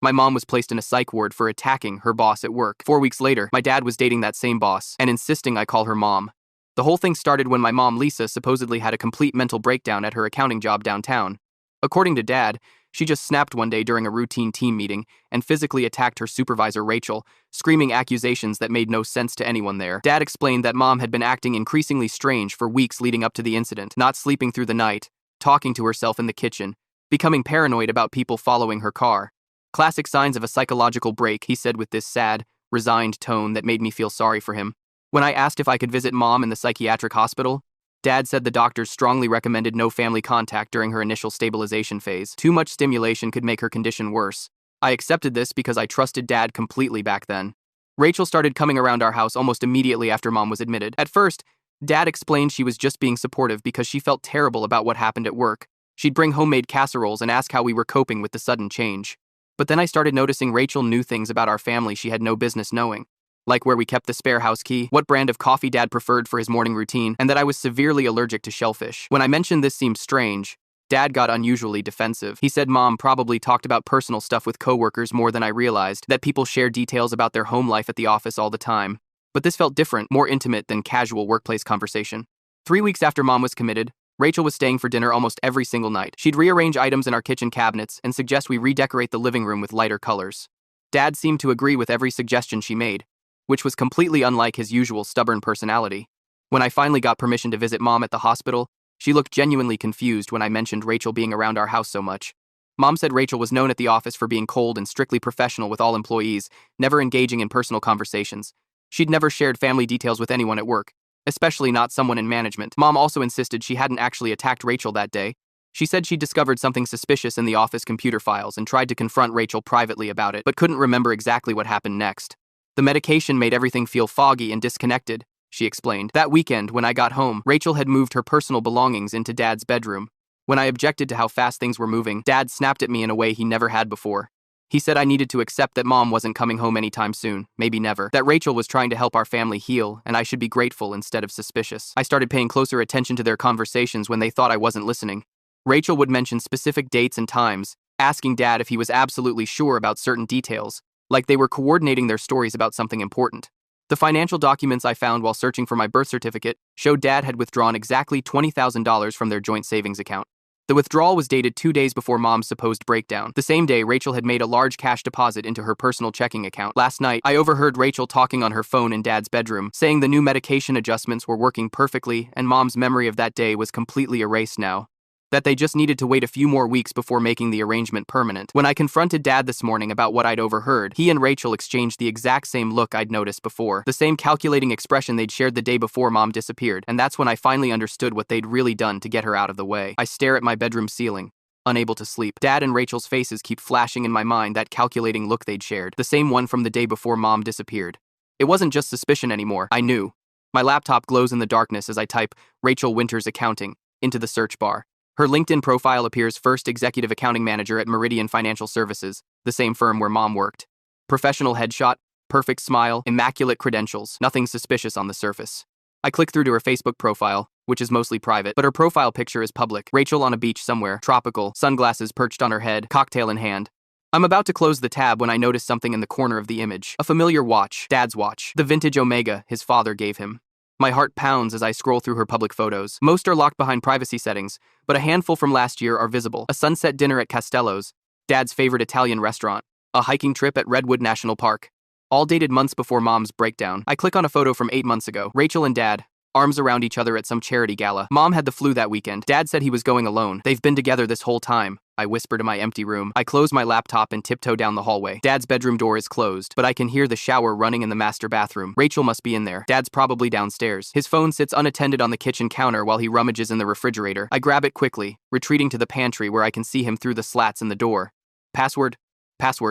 My mom was placed in a psych ward for attacking her boss at work. 4 weeks later, my dad was dating that same boss and insisting I call her mom. The whole thing started when my mom, Lisa, supposedly had a complete mental breakdown at her accounting job downtown. According to Dad, she just snapped one day during a routine team meeting and physically attacked her supervisor, Rachel, screaming accusations that made no sense to anyone there. Dad explained that Mom had been acting increasingly strange for weeks leading up to the incident, not sleeping through the night, talking to herself in the kitchen, becoming paranoid about people following her car. Classic signs of a psychological break, he said with this sad, resigned tone that made me feel sorry for him. When I asked if I could visit Mom in the psychiatric hospital, Dad said the doctors strongly recommended no family contact during her initial stabilization phase. Too much stimulation could make her condition worse. I accepted this because I trusted Dad completely back then. Rachel started coming around our house almost immediately after Mom was admitted. At first, Dad explained she was just being supportive because she felt terrible about what happened at work. She'd bring homemade casseroles and ask how we were coping with the sudden change. But then I started noticing Rachel knew things about our family she had no business knowing. Like where we kept the spare house key, what brand of coffee Dad preferred for his morning routine, and that I was severely allergic to shellfish. When I mentioned this seemed strange, Dad got unusually defensive. He said Mom probably talked about personal stuff with coworkers more than I realized, that people share details about their home life at the office all the time. But this felt different, more intimate than casual workplace conversation. 3 weeks after Mom was committed, Rachel was staying for dinner almost every single night. She'd rearrange items in our kitchen cabinets and suggest we redecorate the living room with lighter colors. Dad seemed to agree with every suggestion she made, which was completely unlike his usual stubborn personality. When I finally got permission to visit Mom at the hospital, she looked genuinely confused when I mentioned Rachel being around our house so much. Mom said Rachel was known at the office for being cold and strictly professional with all employees, never engaging in personal conversations. She'd never shared family details with anyone at work, especially not someone in management. Mom also insisted she hadn't actually attacked Rachel that day. She said she discovered something suspicious in the office computer files and tried to confront Rachel privately about it, but couldn't remember exactly what happened next. The medication made everything feel foggy and disconnected, she explained. That weekend, when I got home, Rachel had moved her personal belongings into Dad's bedroom. When I objected to how fast things were moving, Dad snapped at me in a way he never had before. He said I needed to accept that Mom wasn't coming home anytime soon, maybe never, that Rachel was trying to help our family heal, and I should be grateful instead of suspicious. I started paying closer attention to their conversations when they thought I wasn't listening. Rachel would mention specific dates and times, asking Dad if he was absolutely sure about certain details, like they were coordinating their stories about something important. The financial documents I found while searching for my birth certificate showed Dad had withdrawn exactly $20,000 from their joint savings account. The withdrawal was dated 2 days before Mom's supposed breakdown. The same day, Rachel had made a large cash deposit into her personal checking account. Last night, I overheard Rachel talking on her phone in Dad's bedroom, saying the new medication adjustments were working perfectly and Mom's memory of that day was completely erased now. That they just needed to wait a few more weeks before making the arrangement permanent. When I confronted Dad this morning about what I'd overheard, he and Rachel exchanged the exact same look I'd noticed before, the same calculating expression they'd shared the day before Mom disappeared, and that's when I finally understood what they'd really done to get her out of the way. I stare at my bedroom ceiling, unable to sleep. Dad and Rachel's faces keep flashing in my mind, that calculating look they'd shared, the same one from the day before Mom disappeared. It wasn't just suspicion anymore, I knew. My laptop glows in the darkness as I type Rachel Winters Accounting into the search bar. Her LinkedIn profile appears first executive accounting manager at Meridian Financial Services, the same firm where Mom worked. Professional headshot, perfect smile, immaculate credentials, nothing suspicious on the surface. I click through to her Facebook profile, which is mostly private, but her profile picture is public. Rachel on a beach somewhere, tropical, sunglasses perched on her head, cocktail in hand. I'm about to close the tab when I notice something in the corner of the image. A familiar watch, Dad's watch, the vintage Omega his father gave him. My heart pounds as I scroll through her public photos. Most are locked behind privacy settings, but a handful from last year are visible. A sunset dinner at Castello's, Dad's favorite Italian restaurant, a hiking trip at Redwood National Park. All dated months before Mom's breakdown. I click on a photo from 8 months ago. Rachel and Dad, arms around each other at some charity gala. Mom had the flu that weekend. Dad said he was going alone. They've been together this whole time, I whisper to my empty room. I close my laptop and tiptoe down the hallway. Dad's bedroom door is closed, but I can hear the shower running in the master bathroom. Rachel must be in there. Dad's probably downstairs. His phone sits unattended on the kitchen counter while he rummages in the refrigerator. I grab it quickly, retreating to the pantry where I can see him through the slats in the door. Password,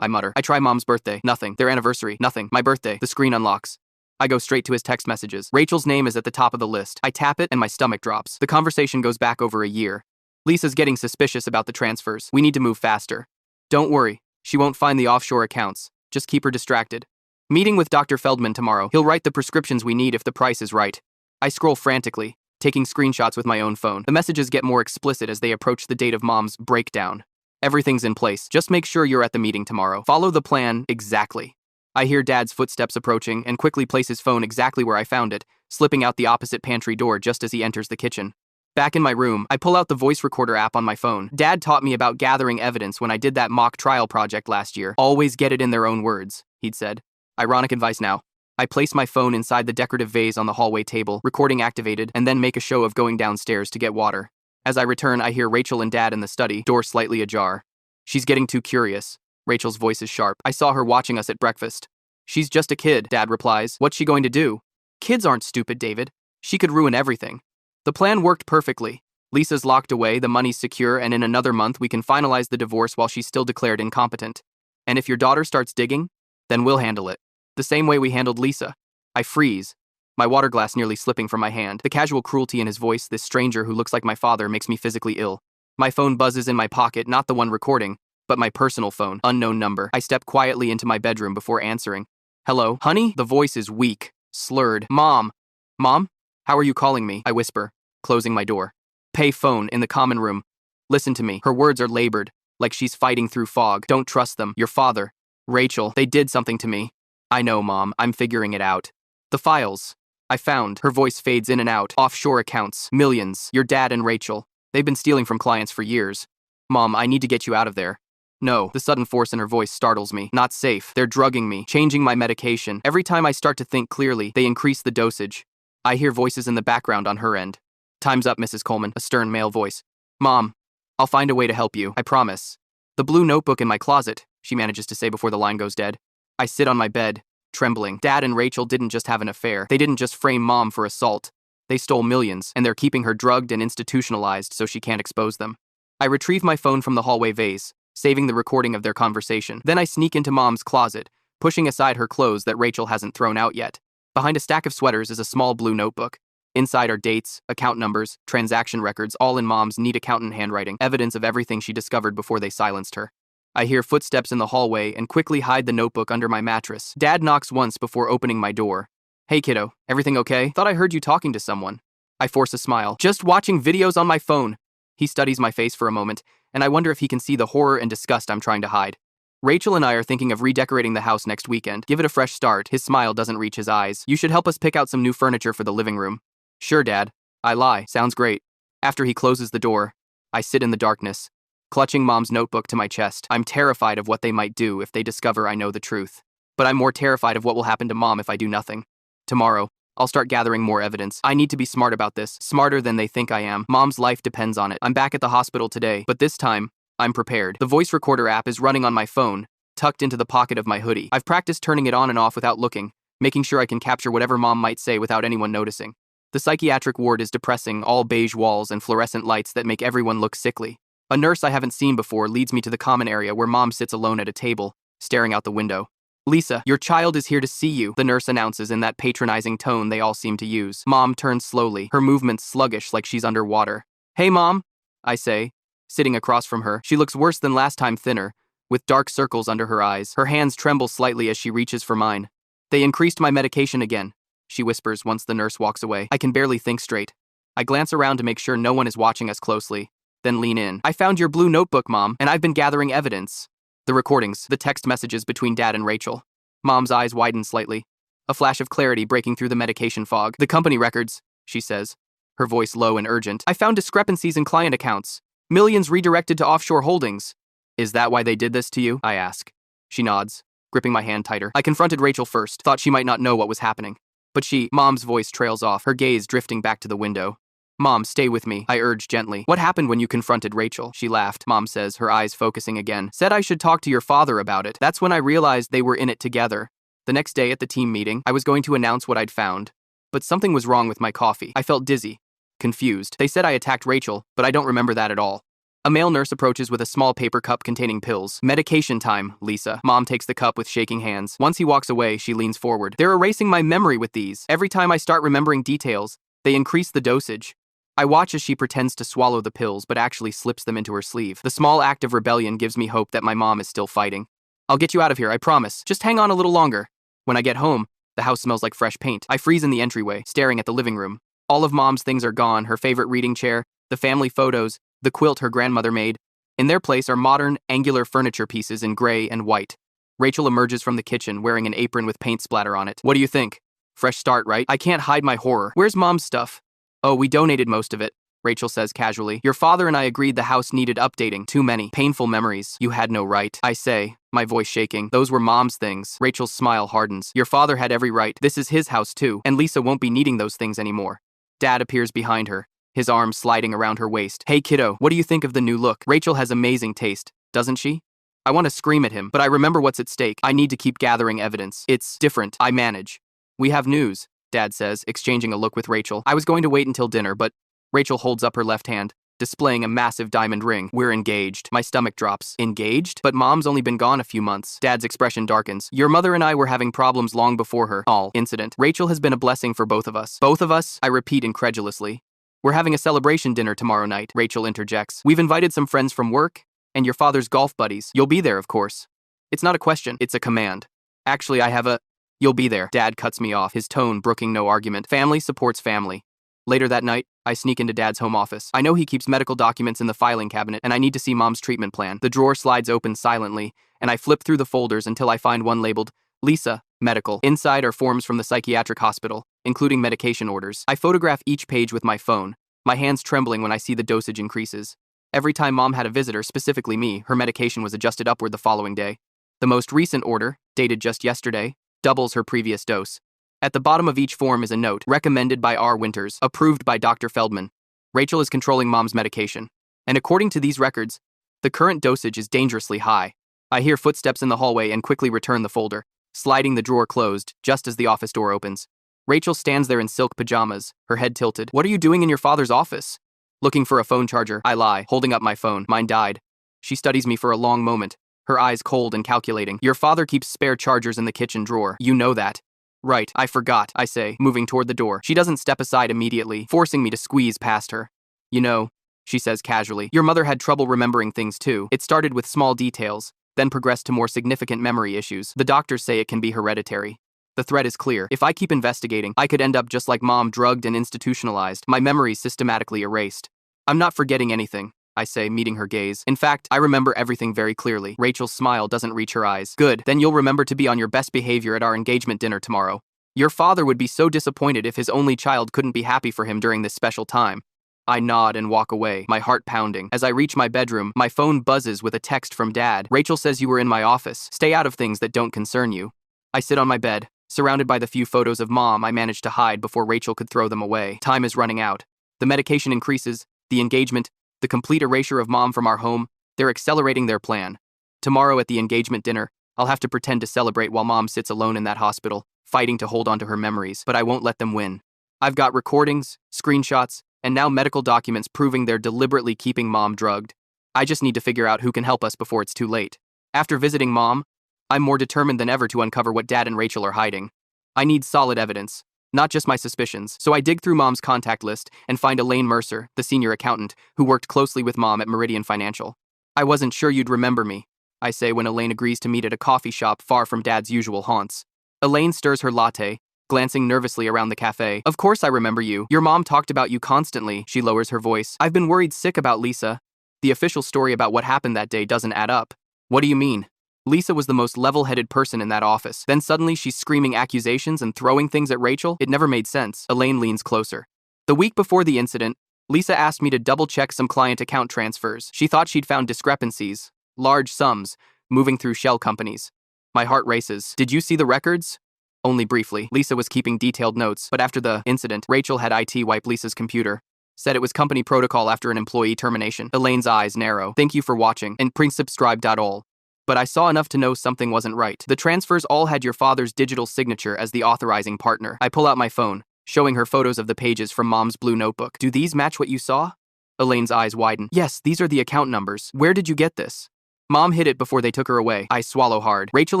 I mutter. I try Mom's birthday. Nothing. Their anniversary. Nothing. My birthday. The screen unlocks. I go straight to his text messages. Rachel's name is at the top of the list. I tap it and my stomach drops. The conversation goes back over a year. Lisa's getting suspicious about the transfers. We need to move faster. Don't worry. She won't find the offshore accounts. Just keep her distracted. Meeting with Dr. Feldman tomorrow. He'll write the prescriptions we need if the price is right. I scroll frantically, taking screenshots with my own phone. The messages get more explicit as they approach the date of Mom's breakdown. Everything's in place. Just make sure you're at the meeting tomorrow. Follow the plan exactly. I hear Dad's footsteps approaching and quickly place his phone exactly where I found it, slipping out the opposite pantry door just as he enters the kitchen. Back in my room, I pull out the voice recorder app on my phone. Dad taught me about gathering evidence when I did that mock trial project last year. Always get it in their own words, he'd said. Ironic advice now. I place my phone inside the decorative vase on the hallway table, recording activated, and then make a show of going downstairs to get water. As I return, I hear Rachel and Dad in the study, door slightly ajar. She's getting too curious. Rachel's voice is sharp. I saw her watching us at breakfast. She's just a kid, Dad replies. What's she going to do? Kids aren't stupid, David. She could ruin everything. The plan worked perfectly. Lisa's locked away, the money's secure, and in another month we can finalize the divorce while she's still declared incompetent. And if your daughter starts digging, then we'll handle it. The same way we handled Lisa. I freeze, my water glass nearly slipping from my hand. The casual cruelty in his voice, this stranger who looks like my father, makes me physically ill. My phone buzzes in my pocket, not the one recording, but my personal phone, unknown number. I step quietly into my bedroom before answering. Hello, honey? The voice is weak, slurred. Mom? Mom? How are you calling me? I whisper, closing my door. Pay phone in the common room. Listen to me. Her words are labored, like she's fighting through fog. Don't trust them. Your father. Rachel, they did something to me. I know, Mom. I'm figuring it out. The files. I found. Her voice fades in and out. Offshore accounts. Millions. Your dad and Rachel. They've been stealing from clients for years. Mom, I need to get you out of there. No. The sudden force in her voice startles me. Not safe. They're drugging me, changing my medication. Every time I start to think clearly, they increase the dosage. I hear voices in the background on her end. Time's up, Mrs. Coleman, a stern male voice. Mom, I'll find a way to help you, I promise. The blue notebook in my closet, she manages to say before the line goes dead. I sit on my bed, trembling. Dad and Rachel didn't just have an affair. They didn't just frame Mom for assault. They stole millions, and they're keeping her drugged and institutionalized so she can't expose them. I retrieve my phone from the hallway vase, saving the recording of their conversation. Then I sneak into Mom's closet, pushing aside her clothes that Rachel hasn't thrown out yet. Behind a stack of sweaters is a small blue notebook. Inside are dates, account numbers, transaction records, all in Mom's neat accountant handwriting, evidence of everything she discovered before they silenced her. I hear footsteps in the hallway and quickly hide the notebook under my mattress. Dad knocks once before opening my door. Hey kiddo, everything okay? Thought I heard you talking to someone. I force a smile. Just watching videos on my phone. He studies my face for a moment, and I wonder if he can see the horror and disgust I'm trying to hide. Rachel and I are thinking of redecorating the house next weekend. Give it a fresh start. His smile doesn't reach his eyes. You should help us pick out some new furniture for the living room. Sure, Dad. I lie. Sounds great. After he closes the door, I sit in the darkness, clutching Mom's notebook to my chest. I'm terrified of what they might do if they discover I know the truth. But I'm more terrified of what will happen to Mom if I do nothing. Tomorrow, I'll start gathering more evidence. I need to be smart about this, smarter than they think I am. Mom's life depends on it. I'm back at the hospital today, but this time, I'm prepared. The voice recorder app is running on my phone, tucked into the pocket of my hoodie. I've practiced turning it on and off without looking, making sure I can capture whatever Mom might say without anyone noticing. The psychiatric ward is depressing, all beige walls and fluorescent lights that make everyone look sickly. A nurse I haven't seen before leads me to the common area where Mom sits alone at a table, staring out the window. Lisa, your child is here to see you, the nurse announces in that patronizing tone they all seem to use. Mom turns slowly, her movements sluggish like she's underwater. Hey, Mom, I say, sitting across from her. She looks worse than last time, thinner, with dark circles under her eyes. Her hands tremble slightly as she reaches for mine. They increased my medication again, she whispers once the nurse walks away. I can barely think straight. I glance around to make sure no one is watching us closely, then lean in. I found your blue notebook, Mom, and I've been gathering evidence. The recordings, the text messages between Dad and Rachel. Mom's eyes widen slightly, a flash of clarity breaking through the medication fog. The company records, she says, her voice low and urgent. I found discrepancies in client accounts. Millions redirected to offshore holdings. Is that why they did this to you? I ask. She nods, gripping my hand tighter. I confronted Rachel first, thought she might not know what was happening. But Mom's voice trails off, her gaze drifting back to the window. Mom, stay with me, I urge gently. What happened when you confronted Rachel? She laughed, Mom says, her eyes focusing again. Said I should talk to your father about it. That's when I realized they were in it together. The next day at the team meeting, I was going to announce what I'd found. But something was wrong with my coffee. I felt dizzy, confused. They said I attacked Rachel, but I don't remember that at all. A male nurse approaches with a small paper cup containing pills. Medication time, Lisa. Mom takes the cup with shaking hands. Once he walks away, she leans forward. They're erasing my memory with these. Every time I start remembering details, they increase the dosage. I watch as she pretends to swallow the pills but actually slips them into her sleeve. The small act of rebellion gives me hope that my mom is still fighting. I'll get you out of here, I promise. Just hang on a little longer. When I get home, the house smells like fresh paint. I freeze in the entryway, staring at the living room. All of Mom's things are gone, her favorite reading chair, the family photos, the quilt her grandmother made. In their place are modern, angular furniture pieces in gray and white. Rachel emerges from the kitchen wearing an apron with paint splatter on it. What do you think? Fresh start, right? I can't hide my horror. Where's Mom's stuff? Oh, we donated most of it, Rachel says casually. Your father and I agreed the house needed updating. Too many painful memories. You had no right. I say, my voice shaking. Those were Mom's things. Rachel's smile hardens. Your father had every right. This is his house too, and Lisa won't be needing those things anymore. Dad appears behind her, his arm sliding around her waist. Hey kiddo, what do you think of the new look? Rachel has amazing taste, doesn't she? I want to scream at him, but I remember what's at stake. I need to keep gathering evidence. It's different. I manage. We have news, Dad says, exchanging a look with Rachel. I was going to wait until dinner, but Rachel holds up her left hand, displaying a massive diamond ring. We're engaged. My stomach drops. Engaged? But Mom's only been gone a few months. Dad's expression darkens. Your mother and I were having problems long before her incident. Rachel has been a blessing for both of us. Both of us? I repeat incredulously. We're having a celebration dinner tomorrow night, Rachel interjects. We've invited some friends from work and your father's golf buddies. You'll be there, of course. It's not a question, it's a command. Actually, I have a... You'll be there. Dad cuts me off, his tone brooking no argument. Family supports family. Later that night, I sneak into Dad's home office. I know he keeps medical documents in the filing cabinet, and I need to see Mom's treatment plan. The drawer slides open silently, and I flip through the folders until I find one labeled, Lisa, Medical. Inside are forms from the psychiatric hospital, including medication orders. I photograph each page with my phone, my hands trembling when I see the dosage increases. Every time Mom had a visitor, specifically me, her medication was adjusted upward the following day. The most recent order, dated just yesterday, doubles her previous dose. At the bottom of each form is a note, recommended by R. Winters, approved by Dr. Feldman. Rachel is controlling Mom's medication. And according to these records, the current dosage is dangerously high. I hear footsteps in the hallway and quickly return the folder, sliding the drawer closed just as the office door opens. Rachel stands there in silk pajamas, her head tilted. What are you doing in your father's office? Looking for a phone charger, I lie, holding up my phone. Mine died. She studies me for a long moment, her eyes cold and calculating. Your father keeps spare chargers in the kitchen drawer. You know that. Right, I forgot, I say, moving toward the door. She doesn't step aside immediately, forcing me to squeeze past her. You know, she says casually, your mother had trouble remembering things too. It started with small details, then progressed to more significant memory issues. The doctors say it can be hereditary. The threat is clear. If I keep investigating, I could end up just like Mom, drugged and institutionalized, my memories systematically erased. I'm not forgetting anything, I say, meeting her gaze. In fact, I remember everything very clearly. Rachel's smile doesn't reach her eyes. Good, then you'll remember to be on your best behavior at our engagement dinner tomorrow. Your father would be so disappointed if his only child couldn't be happy for him during this special time. I nod and walk away, my heart pounding. As I reach my bedroom, my phone buzzes with a text from Dad. Rachel says you were in my office. Stay out of things that don't concern you. I sit on my bed, surrounded by the few photos of Mom I managed to hide before Rachel could throw them away. Time is running out. The medication increases, the engagement, the complete erasure of Mom from our home. They're accelerating their plan. Tomorrow at the engagement dinner, I'll have to pretend to celebrate while Mom sits alone in that hospital, fighting to hold on to her memories, but I won't let them win. I've got recordings, screenshots, and now medical documents proving they're deliberately keeping Mom drugged. I just need to figure out who can help us before it's too late. After visiting Mom, I'm more determined than ever to uncover what Dad and Rachel are hiding. I need solid evidence, not just my suspicions, so I dig through Mom's contact list and find Elaine Mercer, the senior accountant, who worked closely with Mom at Meridian Financial. I wasn't sure you'd remember me, I say when Elaine agrees to meet at a coffee shop far from Dad's usual haunts. Elaine stirs her latte, glancing nervously around the cafe. Of course I remember you. Your mom talked about you constantly. She lowers her voice. I've been worried sick about Lisa. The official story about what happened that day doesn't add up. What do you mean? Lisa was the most level-headed person in that office. Then suddenly she's screaming accusations and throwing things at Rachel? It never made sense. Elaine leans closer. The week before the incident, Lisa asked me to double-check some client account transfers. She thought she'd found discrepancies, large sums, moving through shell companies. My heart races. Did you see the records? Only briefly. Lisa was keeping detailed notes, but after the incident, Rachel had IT wipe Lisa's computer. Said it was company protocol after an employee termination. Elaine's eyes narrow. Thank you for watching, and please subscribe.all. But I saw enough to know something wasn't right. The transfers all had your father's digital signature as the authorizing partner. I pull out my phone, showing her photos of the pages from Mom's blue notebook. Do these match what you saw? Elaine's eyes widen. Yes, these are the account numbers. Where did you get this? Mom hid it before they took her away. I swallow hard. Rachel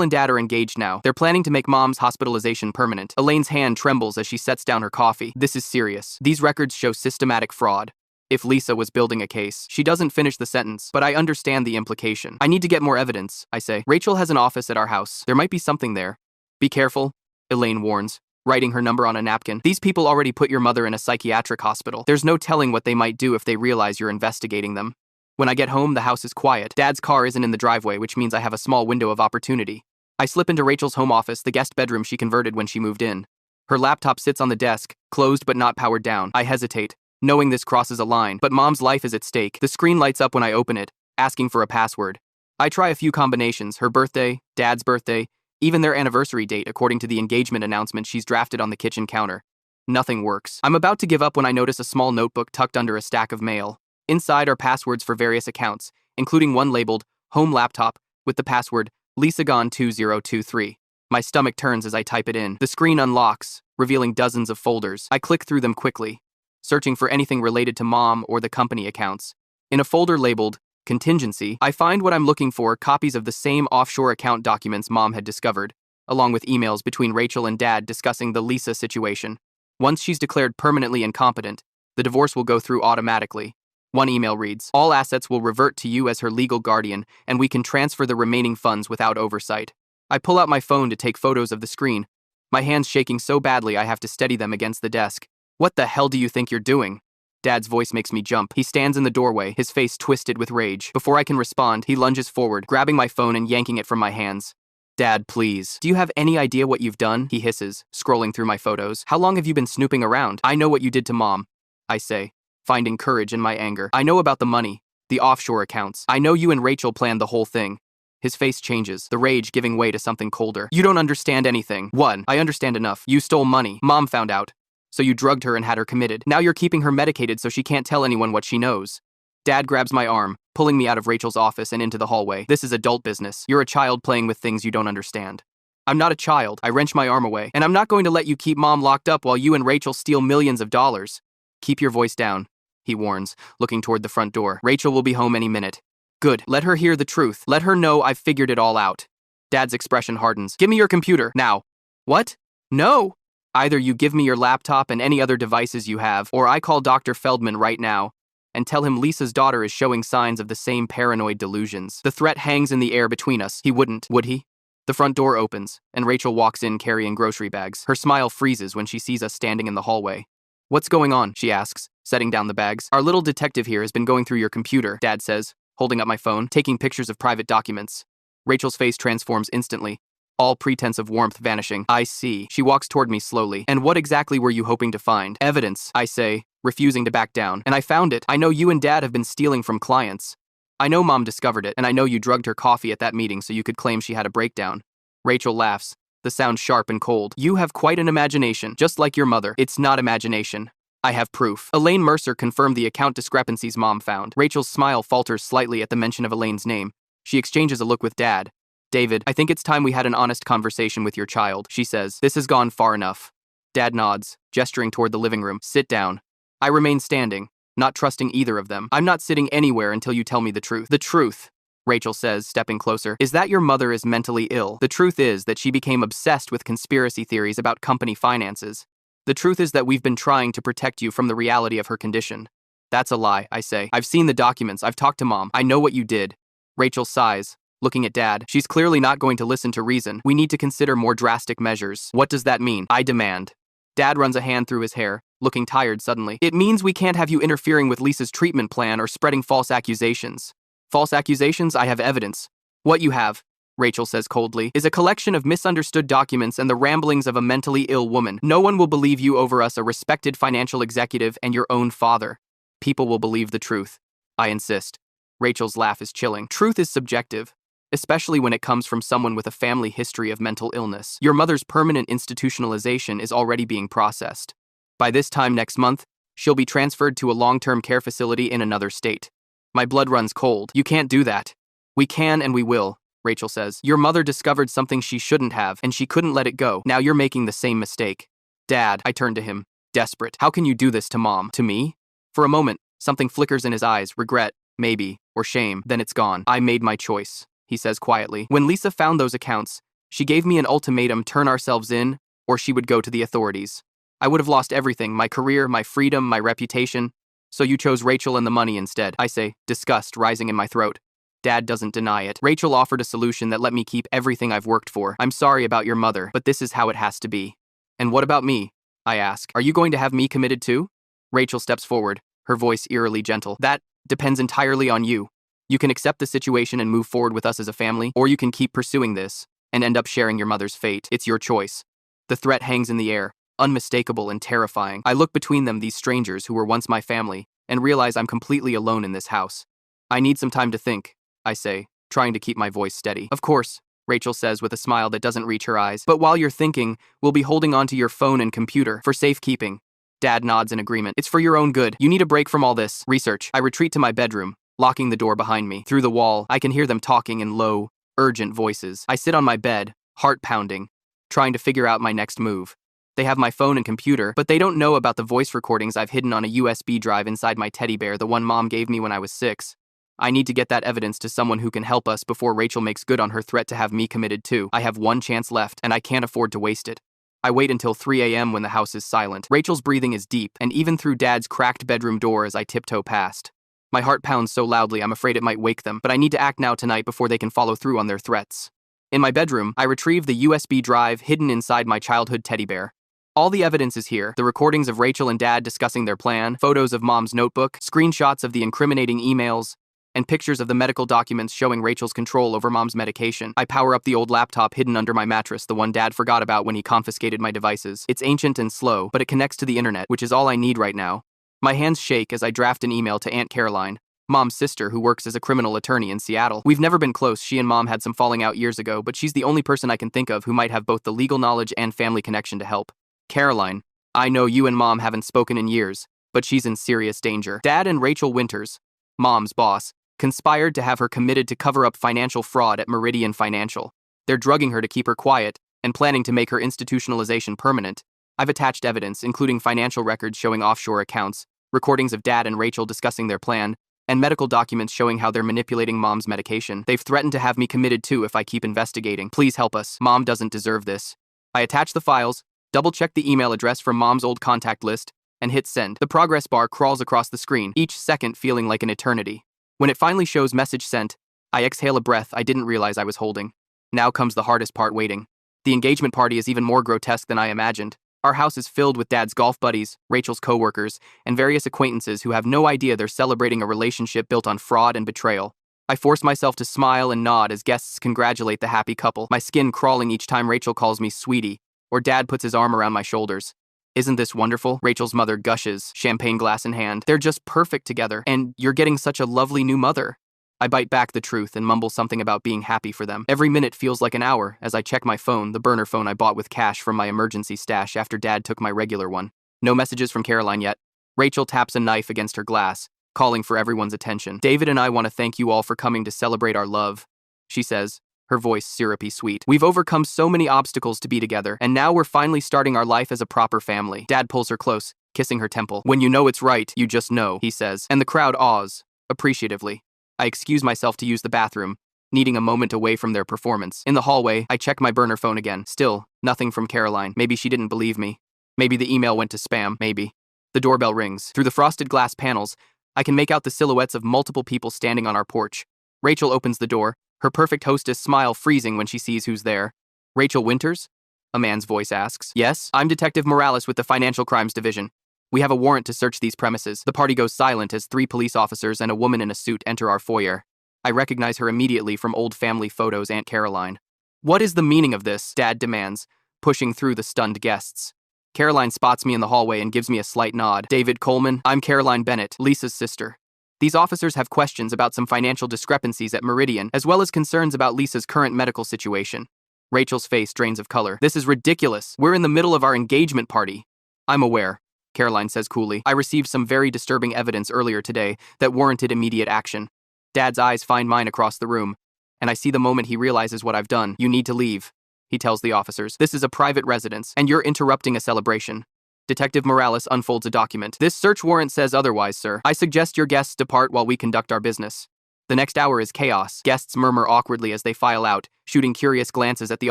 and Dad are engaged now. They're planning to make Mom's hospitalization permanent. Elaine's hand trembles as she sets down her coffee. This is serious. These records show systematic fraud. If Lisa was building a case. She doesn't finish the sentence, but I understand the implication. I need to get more evidence, I say. Rachel has an office at our house. There might be something there. Be careful, Elaine warns, writing her number on a napkin. These people already put your mother in a psychiatric hospital. There's no telling what they might do if they realize you're investigating them. When I get home, the house is quiet. Dad's car isn't in the driveway, which means I have a small window of opportunity. I slip into Rachel's home office, the guest bedroom she converted when she moved in. Her laptop sits on the desk, closed but not powered down. I hesitate, knowing this crosses a line, but Mom's life is at stake. The screen lights up when I open it, asking for a password. I try a few combinations: her birthday, Dad's birthday, even their anniversary date according to the engagement announcement she's drafted on the kitchen counter. Nothing works. I'm about to give up when I notice a small notebook tucked under a stack of mail. Inside are passwords for various accounts, including one labeled Home Laptop with the password LisaGon2023. My stomach turns as I type it in. The screen unlocks, revealing dozens of folders. I click through them quickly, searching for anything related to Mom or the company accounts. In a folder labeled Contingency, I find what I'm looking for: copies of the same offshore account documents Mom had discovered, along with emails between Rachel and Dad discussing the Lisa situation. Once she's declared permanently incompetent, the divorce will go through automatically. One email reads, "All assets will revert to you as her legal guardian, and we can transfer the remaining funds without oversight." I pull out my phone to take photos of the screen, my hands shaking so badly I have to steady them against the desk. "What the hell do you think you're doing?" Dad's voice makes me jump. He stands in the doorway, his face twisted with rage. Before I can respond, he lunges forward, grabbing my phone and yanking it from my hands. "Dad, please. Do you have any idea what you've done?" he hisses, scrolling through my photos. "How long have you been snooping around?" "I know what you did to Mom," I say, finding courage in my anger. "I know about the money, the offshore accounts. I know you and Rachel planned the whole thing." His face changes, the rage giving way to something colder. "You don't understand anything." "One, I understand enough. You stole money. Mom found out. So you drugged her and had her committed. Now you're keeping her medicated so she can't tell anyone what she knows." Dad grabs my arm, pulling me out of Rachel's office and into the hallway. "This is adult business. You're a child playing with things you don't understand." "I'm not a child." I wrench my arm away. "And I'm not going to let you keep Mom locked up while you and Rachel steal millions of dollars." "Keep your voice down," he warns, looking toward the front door. "Rachel will be home any minute." "Good. Let her hear the truth. Let her know I've figured it all out." Dad's expression hardens. "Give me your computer, now." "What? No." "Either you give me your laptop and any other devices you have, or I call Dr. Feldman right now and tell him Lisa's daughter is showing signs of the same paranoid delusions." The threat hangs in the air between us. He wouldn't, would he? The front door opens, and Rachel walks in carrying grocery bags. Her smile freezes when she sees us standing in the hallway. "What's going on?" she asks, setting down the bags. "Our little detective here has been going through your computer," Dad says, holding up my phone, taking pictures of private documents. Rachel's face transforms instantly, all pretense of warmth vanishing. "I see." She walks toward me slowly. "And what exactly were you hoping to find?" "Evidence," I say, refusing to back down. "And I found it. I know you and Dad have been stealing from clients. I know Mom discovered it, and I know you drugged her coffee at that meeting so you could claim she had a breakdown." Rachel laughs, the sound sharp and cold. "You have quite an imagination, just like your mother." "It's not imagination. I have proof." Elaine Mercer confirmed the account discrepancies Mom found. Rachel's smile falters slightly at the mention of Elaine's name. She exchanges a look with Dad. "David, I think it's time we had an honest conversation with your child," she says. "This has gone far enough." Dad nods, gesturing toward the living room. "Sit down." I remain standing, not trusting either of them. "I'm not sitting anywhere until you tell me the truth." "The truth," Rachel says, stepping closer, "is that your mother is mentally ill. The truth is that she became obsessed with conspiracy theories about company finances. The truth is that we've been trying to protect you from the reality of her condition." "That's a lie," I say. "I've seen the documents. I've talked to Mom. I know what you did." Rachel sighs, looking at Dad. "She's clearly not going to listen to reason. We need to consider more drastic measures." "What does that mean?" I demand. Dad runs a hand through his hair, looking tired suddenly. "It means we can't have you interfering with Lisa's treatment plan or spreading false accusations." "False accusations? I have evidence." "What you have," Rachel says coldly, "is a collection of misunderstood documents and the ramblings of a mentally ill woman. No one will believe you over us, a respected financial executive and your own father. People will believe the truth." I insist. Rachel's laugh is chilling. "Truth is subjective, especially when it comes from someone with a family history of mental illness. Your mother's permanent institutionalization is already being processed. By this time next month, she'll be transferred to a long-term care facility in another state." My blood runs cold. "You can't do that." "We can and we will," Rachel says. "Your mother discovered something she shouldn't have, and she couldn't let it go. Now you're making the same mistake." "Dad," I turn to him, desperate. "How can you do this to Mom?" "To me?" For a moment, something flickers in his eyes, regret, maybe, or shame. Then it's gone. "I made my choice," he says quietly. "When Lisa found those accounts, she gave me an ultimatum: turn ourselves in, or she would go to the authorities. I would have lost everything: my career, my freedom, my reputation. So you chose Rachel and the money instead," I say, disgust rising in my throat. Dad doesn't deny it. "Rachel offered a solution that let me keep everything I've worked for. I'm sorry about your mother, but this is how it has to be." "And what about me?" I ask. "Are you going to have me committed too?" Rachel steps forward, her voice eerily gentle. "That Depends entirely on you. You can accept the situation and move forward with us as a family, or you can keep pursuing this and end up sharing your mother's fate. It's your choice. The threat hangs in the air, unmistakable and terrifying. I look between them, these strangers who were once my family, and realize I'm completely alone in this house. I need some time to think, I say, trying to keep my voice steady. Of course, Rachel says with a smile that doesn't reach her eyes. But while you're thinking, we'll be holding onto your phone and computer for safekeeping. Dad nods in agreement. It's for your own good. You need a break from all this research. I retreat to my bedroom, locking the door behind me. Through the wall, I can hear them talking in low, urgent voices. I sit on my bed, heart pounding, trying to figure out my next move. They have my phone and computer, but they don't know about the voice recordings I've hidden on a USB drive inside my teddy bear, the one Mom gave me when I was 6. I need to get that evidence to someone who can help us before Rachel makes good on her threat to have me committed too. I have one chance left, and I can't afford to waste it. I wait until 3 a.m. when the house is silent. Rachel's breathing is deep, and even through Dad's cracked bedroom door as I tiptoe past. My heart pounds so loudly I'm afraid it might wake them, but I need to act now tonight before they can follow through on their threats. In my bedroom, I retrieve the USB drive hidden inside my childhood teddy bear. All the evidence is here, the recordings of Rachel and Dad discussing their plan, photos of Mom's notebook, screenshots of the incriminating emails, and pictures of the medical documents showing Rachel's control over Mom's medication. I power up the old laptop hidden under my mattress, the one Dad forgot about when he confiscated my devices. It's ancient and slow, but it connects to the internet, which is all I need right now. My hands shake as I draft an email to Aunt Caroline, Mom's sister who works as a criminal attorney in Seattle. We've never been close. She and Mom had some falling out years ago, but she's the only person I can think of who might have both the legal knowledge and family connection to help. Caroline, I know you and Mom haven't spoken in years, but she's in serious danger. Dad and Rachel Winters, Mom's boss, conspired to have her committed to cover up financial fraud at Meridian Financial. They're drugging her to keep her quiet and planning to make her institutionalization permanent. I've attached evidence, including financial records showing offshore accounts, recordings of Dad and Rachel discussing their plan, and medical documents showing how they're manipulating Mom's medication. They've threatened to have me committed too if I keep investigating. Please help us. Mom doesn't deserve this. I attach the files, double-check the email address from Mom's old contact list, and hit send. The progress bar crawls across the screen, each second feeling like an eternity. When it finally shows message sent, I exhale a breath I didn't realize I was holding. Now comes the hardest part, waiting. The engagement party is even more grotesque than I imagined. Our house is filled with Dad's golf buddies, Rachel's coworkers, and various acquaintances who have no idea they're celebrating a relationship built on fraud and betrayal. I force myself to smile and nod as guests congratulate the happy couple, my skin crawling each time Rachel calls me sweetie, or Dad puts his arm around my shoulders. Isn't this wonderful? Rachel's mother gushes, champagne glass in hand. They're just perfect together, and you're getting such a lovely new mother. I bite back the truth and mumble something about being happy for them. Every minute feels like an hour as I check my phone, the burner phone I bought with cash from my emergency stash after Dad took my regular one. No messages from Caroline yet. Rachel taps a knife against her glass, calling for everyone's attention. David and I want to thank you all for coming to celebrate our love, she says, her voice syrupy sweet. We've overcome so many obstacles to be together, and now we're finally starting our life as a proper family. Dad pulls her close, kissing her temple. When you know it's right, you just know, he says, and the crowd awes, appreciatively. I excuse myself to use the bathroom, needing a moment away from their performance. In the hallway, I check my burner phone again. Still, nothing from Caroline. Maybe she didn't believe me. Maybe the email went to spam, maybe. The doorbell rings. Through the frosted glass panels, I can make out the silhouettes of multiple people standing on our porch. Rachel opens the door, her perfect hostess smile freezing when she sees who's there. Rachel Winters? A man's voice asks. Yes, I'm Detective Morales with the Financial Crimes Division. We have a warrant to search these premises. The party goes silent as 3 police officers and a woman in a suit enter our foyer. I recognize her immediately from old family photos, Aunt Caroline. What is the meaning of this? Dad demands, pushing through the stunned guests. Caroline spots me in the hallway and gives me a slight nod. David Coleman, I'm Caroline Bennett, Lisa's sister. These officers have questions about some financial discrepancies at Meridian, as well as concerns about Lisa's current medical situation. Rachel's face drains of color. This is ridiculous. We're in the middle of our engagement party. I'm aware, Caroline says coolly. I received some very disturbing evidence earlier today that warranted immediate action. Dad's eyes find mine across the room, and I see the moment he realizes what I've done. You need to leave, he tells the officers. This is a private residence, and you're interrupting a celebration. Detective Morales unfolds a document. This search warrant says otherwise, sir. I suggest your guests depart while we conduct our business. The next hour is chaos. Guests murmur awkwardly as they file out, shooting curious glances at the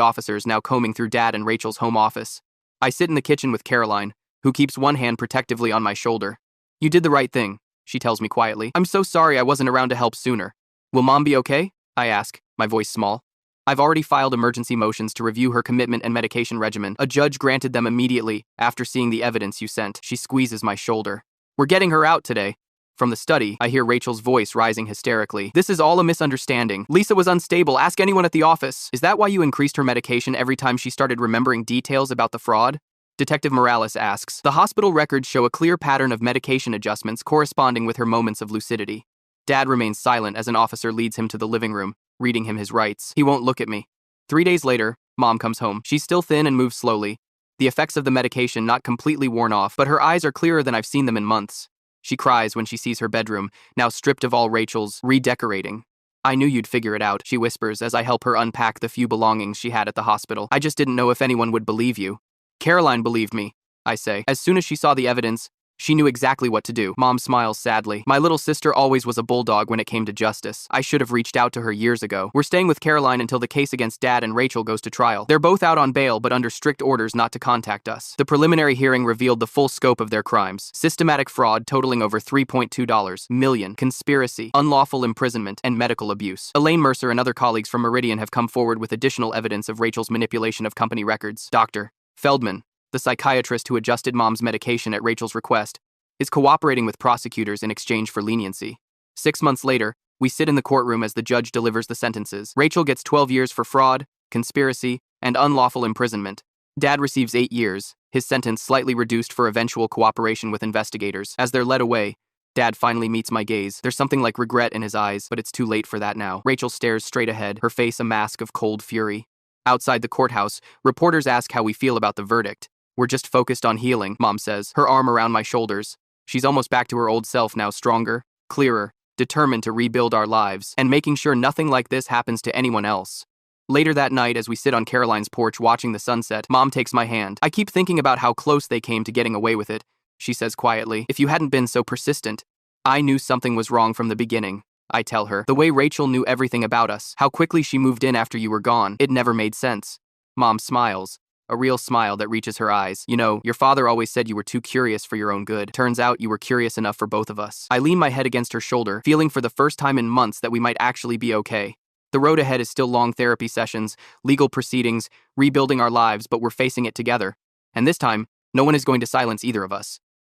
officers now combing through Dad and Rachel's home office. I sit in the kitchen with Caroline, who keeps one hand protectively on my shoulder. You did the right thing, she tells me quietly. I'm so sorry I wasn't around to help sooner. Will Mom be okay? I ask, my voice small. I've already filed emergency motions to review her commitment and medication regimen. A judge granted them immediately after seeing the evidence you sent. She squeezes my shoulder. We're getting her out today. From the study, I hear Rachel's voice rising hysterically. This is all a misunderstanding. Lisa was unstable. Ask anyone at the office. Is that why you increased her medication every time she started remembering details about the fraud? Detective Morales asks. The hospital records show a clear pattern of medication adjustments corresponding with her moments of lucidity. Dad remains silent as an officer leads him to the living room, reading him his rights. He won't look at me. 3 days later, Mom comes home. She's still thin and moves slowly. The effects of the medication not completely worn off, but her eyes are clearer than I've seen them in months. She cries when she sees her bedroom, now stripped of all Rachel's, redecorating. I knew you'd figure it out, she whispers as I help her unpack the few belongings she had at the hospital. I just didn't know if anyone would believe you. Caroline believed me, I say. As soon as she saw the evidence, she knew exactly what to do. Mom smiles sadly. My little sister always was a bulldog when it came to justice. I should have reached out to her years ago. We're staying with Caroline until the case against Dad and Rachel goes to trial. They're both out on bail but under strict orders not to contact us. The preliminary hearing revealed the full scope of their crimes. Systematic fraud totaling over $3.2 million, conspiracy, unlawful imprisonment, and medical abuse. Elaine Mercer and other colleagues from Meridian have come forward with additional evidence of Rachel's manipulation of company records. Dr. Feldman, the psychiatrist who adjusted Mom's medication at Rachel's request, is cooperating with prosecutors in exchange for leniency. 6 months later, we sit in the courtroom as the judge delivers the sentences. Rachel gets 12 years for fraud, conspiracy, and unlawful imprisonment. Dad receives 8 years, his sentence slightly reduced for eventual cooperation with investigators. As they're led away, Dad finally meets my gaze. There's something like regret in his eyes, but it's too late for that now. Rachel stares straight ahead, her face a mask of cold fury. Outside the courthouse, reporters ask how we feel about the verdict. We're just focused on healing, Mom says, her arm around my shoulders. She's almost back to her old self now, stronger, clearer, determined to rebuild our lives, and making sure nothing like this happens to anyone else. Later that night, as we sit on Caroline's porch watching the sunset, Mom takes my hand. I keep thinking about how close they came to getting away with it, she says quietly. If you hadn't been so persistent, I knew something was wrong from the beginning, I tell her. The way Rachel knew everything about us, how quickly she moved in after you were gone, it never made sense. Mom smiles. A real smile that reaches her eyes. You know, your father always said you were too curious for your own good. Turns out you were curious enough for both of us. I lean my head against her shoulder, feeling for the first time in months that we might actually be okay. The road ahead is still long therapy sessions, legal proceedings, rebuilding our lives, but we're facing it together. And this time, no one is going to silence either of us.